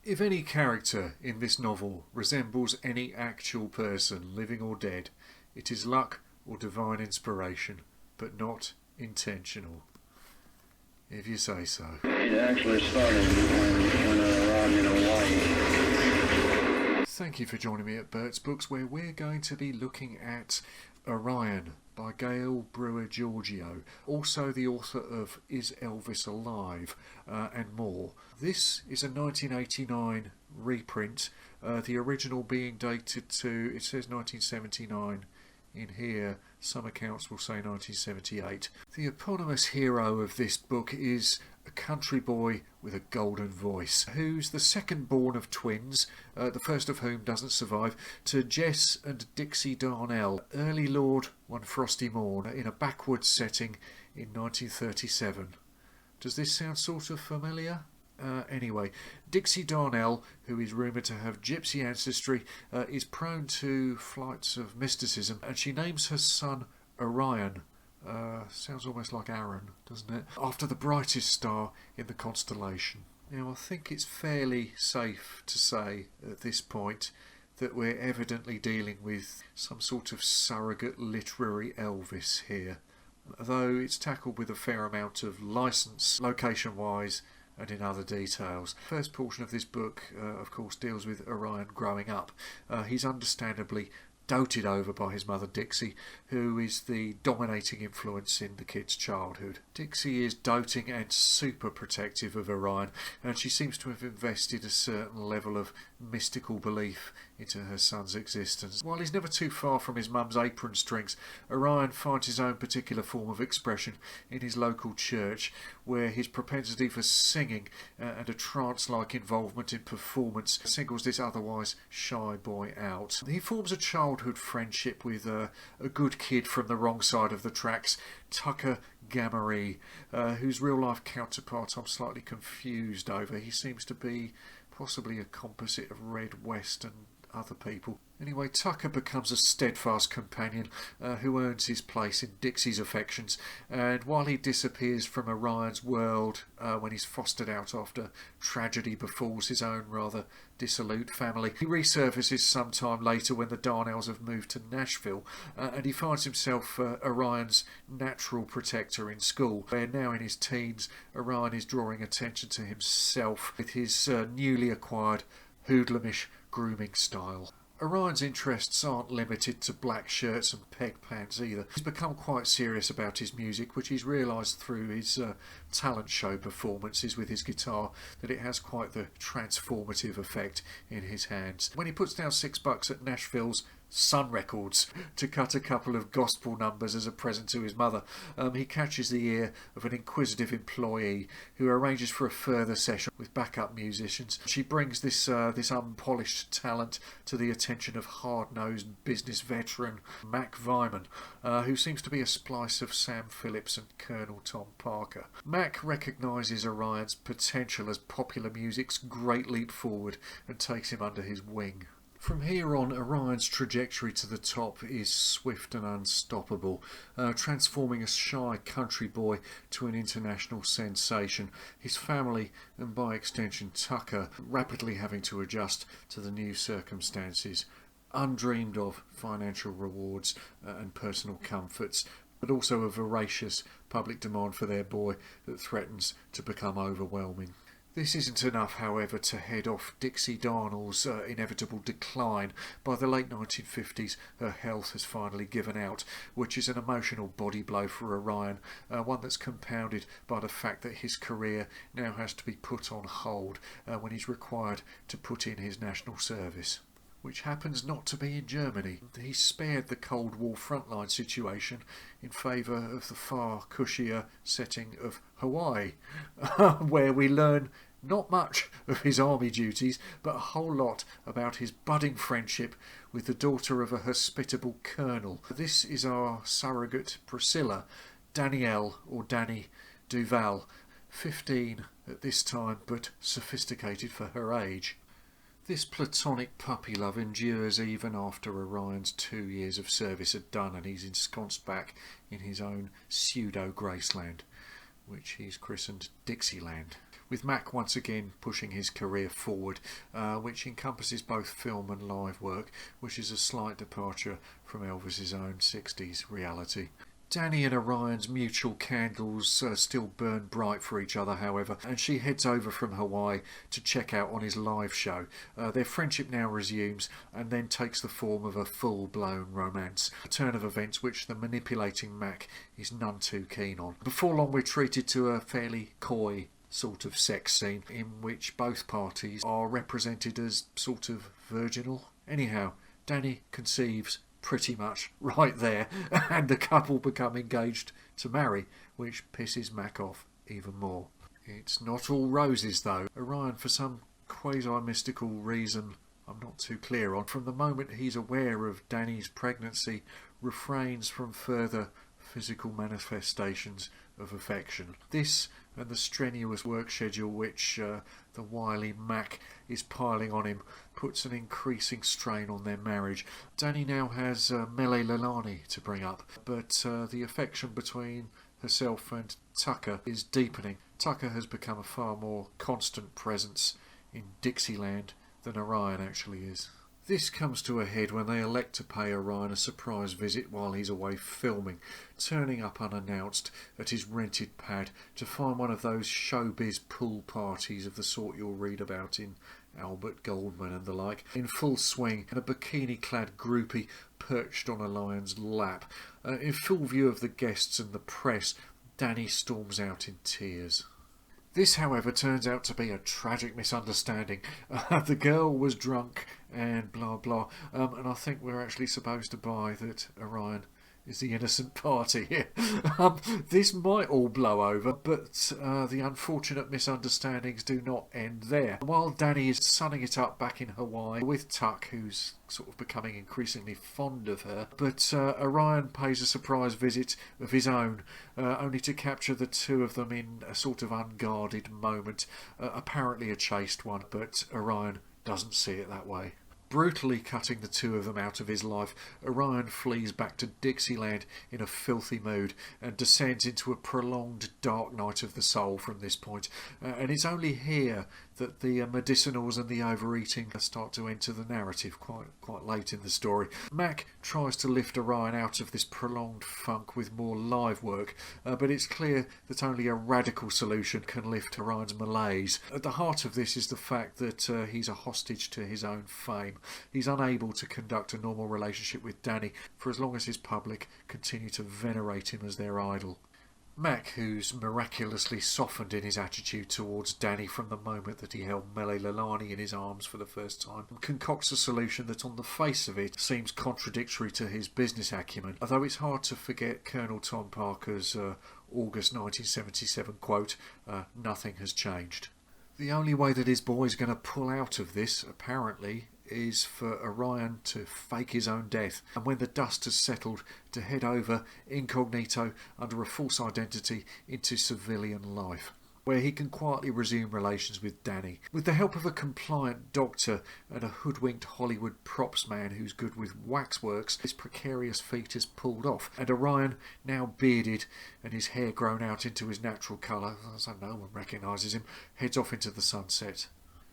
If any character in this novel resembles any actual person, living or dead, it is luck or divine inspiration, but not intentional. If you say so. It actually started when I arrived in Hawaii. Thank you for joining me at Bert's Books, where we're going to be looking at Orion by Gail Brewer-Giorgio, also the author of Is Elvis Alive, and more. This is a 1989 reprint, the original being dated to, it says 1979 in here, some accounts will say 1978. The eponymous hero of this book is a country boy with a golden voice, who's the second born of twins, the first of whom doesn't survive, to Jess and Dixie Darnell, early lord one frosty morn, in a backwoods setting in 1937. Does this sound sort of familiar? Anyway, Dixie Darnell, who is rumoured to have gypsy ancestry, is prone to flights of mysticism, and she names her son Orion. Sounds almost like Aaron, doesn't it? After the brightest star in the constellation. Now, I think it's fairly safe to say at this point that we're evidently dealing with some sort of surrogate literary Elvis here, though it's tackled with a fair amount of licence, location-wise, and in other details. The first portion of this book, of course, deals with Orion growing up. He's understandably doted over by his mother Dixie, who is the dominating influence in the kid's childhood. Dixie is doting and super protective of Orion, and she seems to have invested a certain level of mystical belief into her son's existence. While he's never too far from his mum's apron strings, Orion finds his own particular form of expression in his local church, where his propensity for singing and a trance-like involvement in performance singles this otherwise shy boy out. He forms a childhood friendship with a good kid from the wrong side of the tracks, Tucker Gamaree, whose real-life counterpart I'm slightly confused over. He seems to be possibly a composite of Red West and other people. Anyway, Tucker becomes a steadfast companion who earns his place in Dixie's affections, and while he disappears from Orion's world when he's fostered out after tragedy befalls his own rather dissolute family, he resurfaces sometime later when the Darnells have moved to Nashville, and he finds himself Orion's natural protector in school, where now in his teens Orion is drawing attention to himself with his newly acquired hoodlumish grooming style. Orion's interests aren't limited to black shirts and peg pants either. He's become quite serious about his music, which he's realised through his talent show performances with his guitar that it has quite the transformative effect in his hands. When he puts down $6 at Nashville's Sun Records to cut a couple of gospel numbers as a present to his mother, he catches the ear of an inquisitive employee who arranges for a further session with backup musicians. She brings this unpolished talent to the attention of hard-nosed business veteran Mac Vyman, who seems to be a splice of Sam Phillips and Colonel Tom Parker. Mac recognises Orion's potential as popular music's great leap forward and takes him under his wing. From here on, Orion's trajectory to the top is swift and unstoppable, transforming a shy country boy to an international sensation, his family, and by extension Tucker, rapidly having to adjust to the new circumstances, undreamed of financial rewards and personal comforts, but also a voracious public demand for their boy that threatens to become overwhelming. This isn't enough, however, to head off Dixie Darnell's inevitable decline. By the late 1950s, her health has finally given out, which is an emotional body blow for Orion, one that's compounded by the fact that his career now has to be put on hold when he's required to put in his national service, which happens not to be in Germany. He's spared the Cold War frontline situation in favour of the far cushier setting of Hawaii, where we learn not much of his army duties, but a whole lot about his budding friendship with the daughter of a hospitable colonel. This is our surrogate Priscilla, Danielle, or Danny Duval, 15 at this time, but sophisticated for her age. This platonic puppy love endures even after Orion's 2 years of service are done and he's ensconced back in his own pseudo-Graceland, which he's christened Dixieland. with Mac once again pushing his career forward, which encompasses both film and live work, which is a slight departure from Elvis's own 60s reality. Danny and Orion's mutual candles still burn bright for each other, however, and she heads over from Hawaii to check out on his live show. Their friendship now resumes and then takes the form of a full-blown romance, a turn of events which the manipulating Mac is none too keen on. Before long we're treated to a fairly coy sort of sex scene in which both parties are represented as sort of virginal. Anyhow, Danny conceives pretty much right there, and the couple become engaged to marry, which pisses Mac off even more. It's not all roses though. Orion, for some quasi-mystical reason I'm not too clear on, from the moment he's aware of Danny's pregnancy, refrains from further physical manifestations of affection. This and the strenuous work schedule which the wily Mac is piling on him puts an increasing strain on their marriage. Danny now has Mele Lilani to bring up, but the affection between herself and Tucker is deepening. Tucker has become a far more constant presence in Dixieland than Orion actually is. This comes to a head when they elect to pay Orion a surprise visit while he's away filming, turning up unannounced at his rented pad to find one of those showbiz pool parties of the sort you'll read about in Albert Goldman and the like, in full swing, and a bikini-clad groupie perched on a lion's lap. In full view of the guests and the press, Danny storms out in tears. This, however, turns out to be a tragic misunderstanding. The girl was drunk and blah blah, and I think we're actually supposed to buy that Orion is the innocent party here. This might all blow over, but the unfortunate misunderstandings do not end there. While Danny is sunning it up back in Hawaii with Tuck, who's sort of becoming increasingly fond of her, but Orion pays a surprise visit of his own, only to capture the two of them in a sort of unguarded moment, apparently a chaste one, but Orion doesn't see it that way. Brutally cutting the two of them out of his life, Orion flees back to Dixieland in a filthy mood and descends into a prolonged dark night of the soul from this point. And it's only here that the medicinals and the overeating start to enter the narrative quite late in the story. Mac tries to lift Orion out of this prolonged funk with more live work, but it's clear that only a radical solution can lift Orion's malaise. At the heart of this is the fact that he's a hostage to his own fame. He's unable to conduct a normal relationship with Danny for as long as his public continue to venerate him as their idol. Mac, who's miraculously softened in his attitude towards Danny from the moment that he held Mele Lilani in his arms for the first time, concocts a solution that on the face of it seems contradictory to his business acumen, although it's hard to forget Colonel Tom Parker's August 1977 quote, "Nothing has changed." The only way that his boy's going to pull out of this, apparently, is for Orion to fake his own death, and when the dust has settled, to head over incognito under a false identity into civilian life, where he can quietly resume relations with Danny. With the help of a compliant doctor and a hoodwinked Hollywood props man who's good with waxworks, this precarious feat is pulled off, and Orion, now bearded and his hair grown out into his natural colour, so no one recognises him, heads off into the sunset.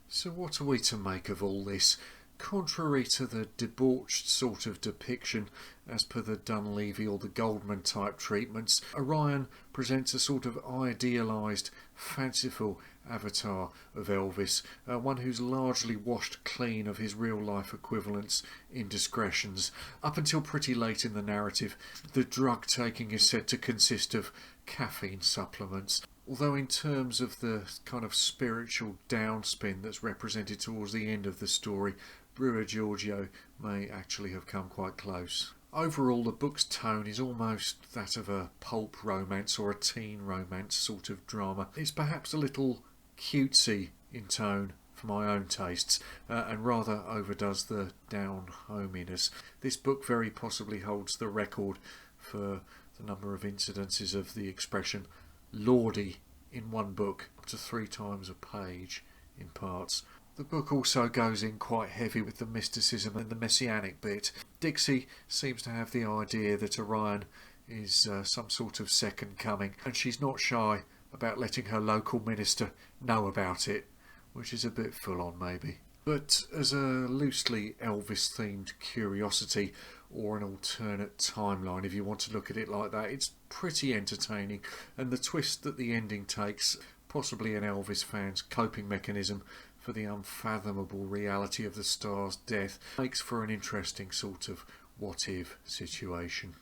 So what are we to make of all this? Contrary to the debauched sort of depiction as per the Dunleavy or the Goldman type treatments, Orion presents a sort of idealised, fanciful avatar of Elvis, one who's largely washed clean of his real life equivalents' indiscretions. Up until pretty late in the narrative, the drug taking is said to consist of caffeine supplements, although in terms of the kind of spiritual downspin that's represented towards the end of the story, Brewer-Giorgio may actually have come quite close. Overall, the book's tone is almost that of a pulp romance or a teen romance sort of drama. It's perhaps a little cutesy in tone for my own tastes, and rather overdoes the down-hominess. This book very possibly holds the record for the number of incidences of the expression Lordy in one book, up to 3 times a page in parts. The book also goes in quite heavy with the mysticism and the messianic bit. Dixie seems to have the idea that Orion is some sort of second coming, and she's not shy about letting her local minister know about it, which is a bit full on maybe. But as a loosely Elvis-themed curiosity, or an alternate timeline if you want to look at it like that, it's pretty entertaining, and the twist that the ending takes, possibly an Elvis fan's coping mechanism for the unfathomable reality of the star's death, makes for an interesting sort of what-if situation.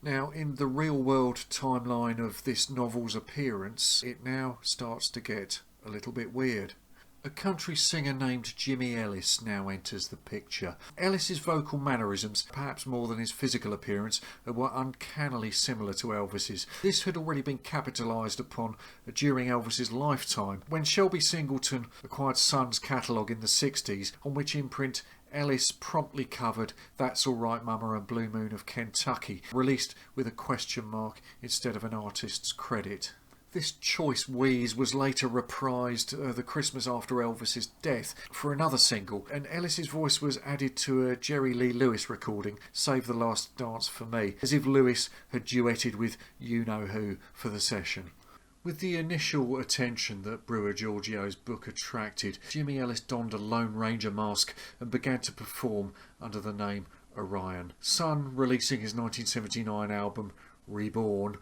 Now, in the real-world timeline of this novel's appearance, it now starts to get a little bit weird. A country singer named Jimmy Ellis now enters the picture. Ellis's vocal mannerisms, perhaps more than his physical appearance, were uncannily similar to Elvis's. This had already been capitalised upon during Elvis's lifetime, when Shelby Singleton acquired Sun's catalogue in the 60s, on which imprint Ellis promptly covered That's All Right Mama and Blue Moon of Kentucky, released with a question mark instead of an artist's credit. This choice wheeze was later reprised the Christmas after Elvis's death for another single, and Ellis's voice was added to a Jerry Lee Lewis recording, Save the Last Dance for Me, as if Lewis had duetted with you-know-who for the session. With the initial attention that Brewer-Giorgio's book attracted, Jimmy Ellis donned a Lone Ranger mask and began to perform under the name Orion. Sun releasing his 1979 album Reborn,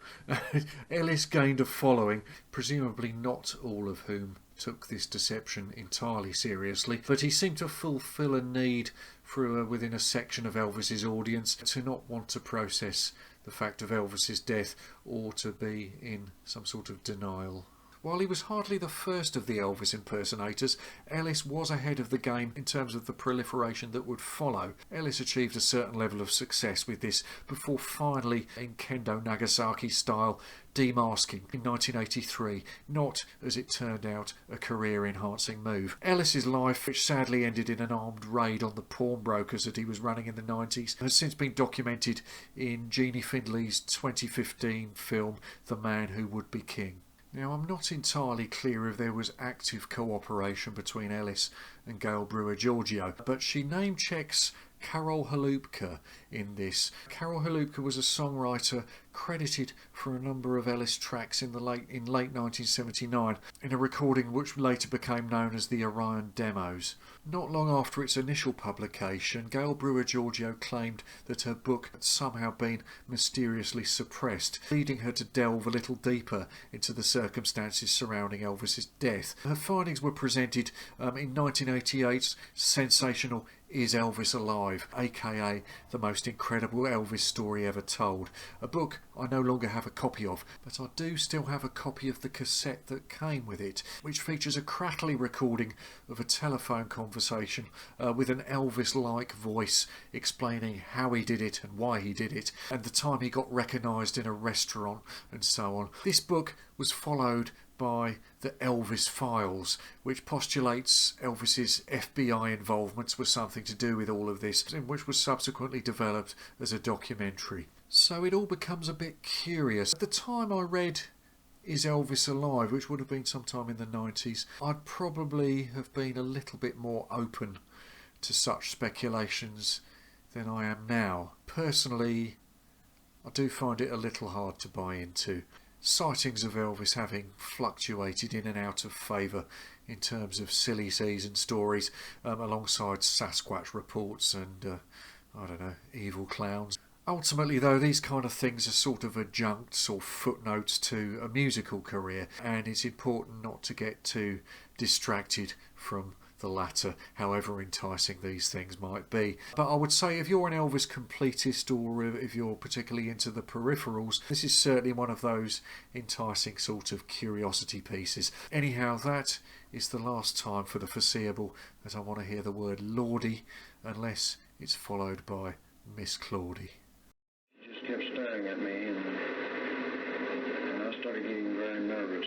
Ellis gained a following, presumably not all of whom took this deception entirely seriously, but he seemed to fulfil a need for within a section of Elvis's audience to not want to process the fact of Elvis's death or to be in some sort of denial. While he was hardly the first of the Elvis impersonators, Ellis was ahead of the game in terms of the proliferation that would follow. Ellis achieved a certain level of success with this before finally, in Kendo Nagasaki style, demasking in 1983, not, as it turned out, a career-enhancing move. Ellis's life, which sadly ended in an armed raid on the pawnbrokers that he was running in the 90s, has since been documented in Jeannie Findley's 2015 film The Man Who Would Be King. Now, I'm not entirely clear if there was active cooperation between Ellis and Gail Brewer-Giorgio, but she name-checks Karol Halupka in this. Karol Halupka was a songwriter credited for a number of Ellis tracks in late 1979 in a recording which later became known as the Orion Demos. Not long after its initial publication, Gail Brewer-Giorgio claimed that her book had somehow been mysteriously suppressed, leading her to delve a little deeper into the circumstances surrounding Elvis's death. Her findings were presented in 1988's sensational Is Elvis Alive, aka The Most Incredible Elvis Story Ever Told, a book I no longer have a copy of, but I do still have a copy of the cassette that came with it, which features a crackly recording of a telephone conversation with an Elvis-like voice explaining how he did it and why he did it, and the time he got recognised in a restaurant and so on. This book was followed by the Elvis Files, which postulates Elvis's FBI involvements were something to do with all of this, and which was subsequently developed as a documentary. So it all becomes a bit curious. At the time I read Is Elvis Alive, which would have been sometime in the 90s, I'd probably have been a little bit more open to such speculations than I am now. Personally, I do find it a little hard to buy into. Sightings of Elvis having fluctuated in and out of favour in terms of silly season stories, alongside Sasquatch reports and, I don't know, evil clowns. Ultimately, though, these kind of things are sort of adjuncts or footnotes to a musical career, and it's important not to get too distracted from the latter, however enticing these things might be. But I would say if you're an Elvis completist, or if you're particularly into the peripherals, this is certainly one of those enticing sort of curiosity pieces. Anyhow, that is the last time for the foreseeable that I want to hear the word Lordy, unless it's followed by Miss Claudie. He just kept staring at me, and I started getting very nervous.